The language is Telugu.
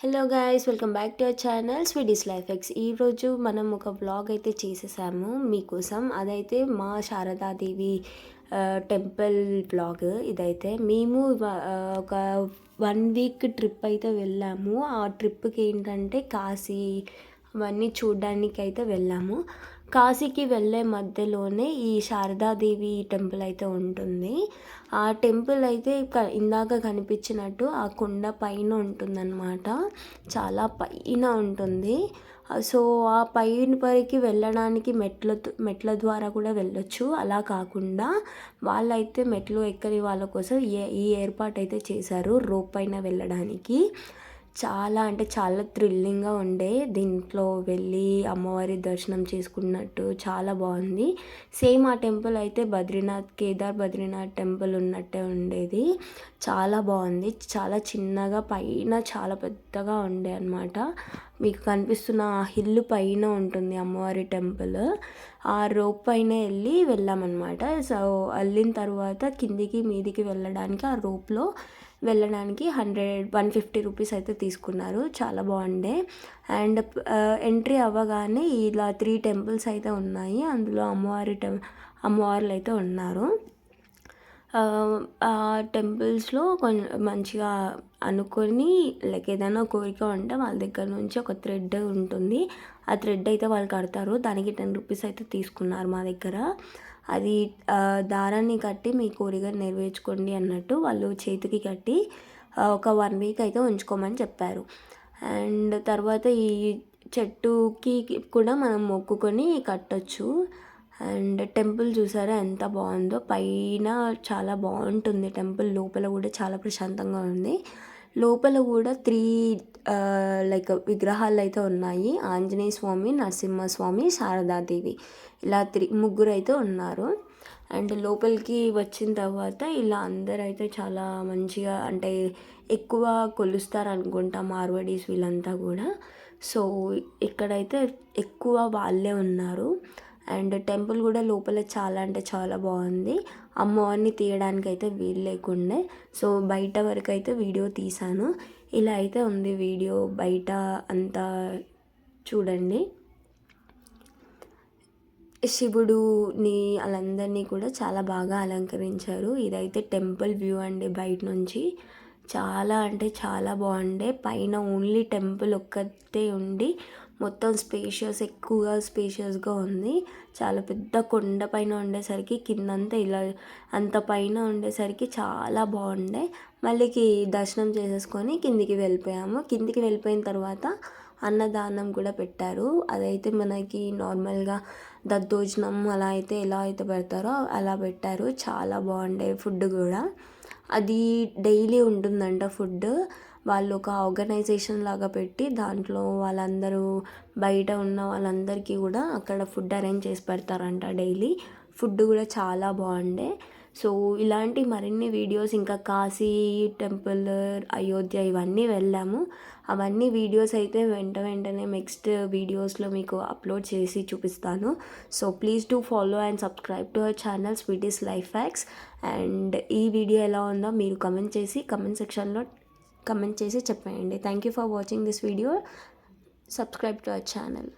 Hello guys, welcome back to our channel sweetie's life X. ఈరోజు మనం ఒక వ్లాగ్ అయితే చేసేసాము మీకోసం. అదైతే మా శారదాదేవి టెంపుల్ వ్లాగ్. ఇదైతే మేము ఒక 1 వీక్ ట్రిప్ అయితే వెళ్ళాము. ఆ ట్రిప్కి ఏంటంటే కాశీ అవన్నీ చూడడానికి అయితే వెళ్ళాము. కాశీకి వెళ్ళే మధ్యలోనే ఈ శారదాదేవి టెంపుల్ అయితే ఉంటుంది. ఆ టెంపుల్ అయితే ఇందాక కనిపించినట్టు ఆ కొండ పైన ఉంటుందన్నమాట. చాలా పైన ఉంటుంది. సో ఆ పైన పైకి వెళ్ళడానికి మెట్ల ద్వారా కూడా వెళ్ళొచ్చు. అలా కాకుండా వాళ్ళైతే మెట్లు ఎక్కని వాళ్ళ కోసం ఈ ఏర్పాటు అయితే చేశారు రోప్ పైన వెళ్ళడానికి. చాలా అంటే చాలా థ్రిల్లింగ్గా ఉండే. దీంట్లో వెళ్ళి అమ్మవారి దర్శనం చేసుకున్నట్టు చాలా బాగుంది. సేమ్ ఆ టెంపుల్ అయితే కేదార్ బద్రీనాథ్ టెంపుల్ ఉన్నట్టే ఉండేది. చాలా బాగుంది. చాలా చిన్నగా పైన చాలా పెద్దగా ఉండే అనమాట. మీకు కనిపిస్తున్న ఆ హిల్ పైన ఉంటుంది అమ్మవారి టెంపుల్. ఆ రోప్ పైన వెళ్ళామన్నమాట. సో వెళ్ళిన తర్వాత కిందికి మీదికి వెళ్ళడానికి ఆ రోప్లో వెళ్ళడానికి 150 రూపీస్ అయితే తీసుకున్నారు. చాలా బాగుండే. అండ్ ఎంట్రీ అవ్వగానే ఇలా 3 టెంపుల్స్ అయితే ఉన్నాయి. అందులో అమ్మవార్లు అయితే ఉన్నారు. ఆ టెంపుల్స్లో కొంచెం మంచిగా అనుకొని ఏదైనా కోరిక ఉంటే వాళ్ళ దగ్గర నుంచి ఒక థ్రెడ్ ఉంటుంది. ఆ థ్రెడ్ అయితే వాళ్ళు కడతారు. దానికి 10 రూపీస్ అయితే తీసుకున్నారు మా దగ్గర. అది దారాన్ని కట్టి మీ కోరిక నెరవేర్చుకోండి అన్నట్టు వాళ్ళు చేతికి కట్టి ఒక 1 వీక్ అయితే ఉంచుకోమని చెప్పారు. అండ్ తర్వాత ఈ చెట్టుకి కూడా మనం మొక్కుకొని కట్టొచ్చు. అండ్ టెంపుల్ చూసారా ఎంత బాగుందో. పైన చాలా బాగుంటుంది టెంపుల్. లోపల కూడా చాలా ప్రశాంతంగా ఉంది. లోపల కూడా 3 విగ్రహాలు అయితే ఉన్నాయి. ఆంజనేయ స్వామి, నరసింహస్వామి, శారదాదేవి, ఇలా ముగ్గురు అయితే ఉన్నారు. అండ్ లోపలికి వచ్చిన తర్వాత ఇలా అందరూ అయితే చాలా మంచిగా అంటే ఎక్కువ కొలుస్తారు అనుకుంటా మార్వాడీస్ వీళ్ళంతా కూడా. సో ఇక్కడైతే ఎక్కువ వాళ్ళే ఉన్నారు. అండ్ టెంపుల్ కూడా లోపల చాలా అంటే చాలా బాగుంది. అమ్మవారిని తీయడానికి అయితే వీలు లేకుండే. సో బయట వరకు అయితే వీడియో తీశాను. ఇలా అయితే ఉంది వీడియో బయట అంతా చూడండి. శివుడుని వాళ్ళందరినీ కూడా చాలా బాగా అలంకరించారు. ఇదైతే టెంపుల్ వ్యూ అండి బయట నుంచి. చాలా అంటే చాలా బాగుండే. పైన ఓన్లీ టెంపుల్ ఒక్కటే ఉండి మొత్తం ఎక్కువగా స్పేషియస్గా ఉంది. చాలా పెద్ద కొండ పైన ఉండేసరికి కిందంతా ఇలా అంత పైన ఉండేసరికి చాలా బాగుండే. మళ్ళీ దర్శనం చేసేసుకొని కిందికి వెళ్ళిపోయాము. కిందికి వెళ్ళిపోయిన తర్వాత అన్నదానం కూడా పెట్టారు. అదైతే మనకి నార్మల్గా దద్దోజనం అలా అయితే ఎలా అయితే పెడతారో అలా పెట్టారు. చాలా బాగుండే ఫుడ్ కూడా. అది డైలీ ఉంటుందంట ఫుడ్. వాళ్ళు ఒక ఆర్గనైజేషన్ లాగా పెట్టి దాంట్లో వాళ్ళందరూ బయట ఉన్న వాళ్ళందరికీ కూడా అక్కడ ఫుడ్ అరేంజ్ చేసి పెడతారంట డైలీ. ఫుడ్ కూడా చాలా బాగుండే. సో ఇలాంటి మరిన్ని వీడియోస్ ఇంకా కాశీ టెంపుల్, అయోధ్య ఇవన్నీ వెళ్ళాము. అవన్నీ వీడియోస్ అయితే వెంటనే నెక్స్ట్ వీడియోస్లో మీకు అప్లోడ్ చేసి చూపిస్తాను. So please do follow and subscribe to our channel sweetie's life facts. And ఈ వీడియో ఎలా ఉందో మీరు కమెంట్ సెక్షన్లో కమెంట్ చేసి చెప్పేయండి. Thank you for watching this video. Subscribe to our channel.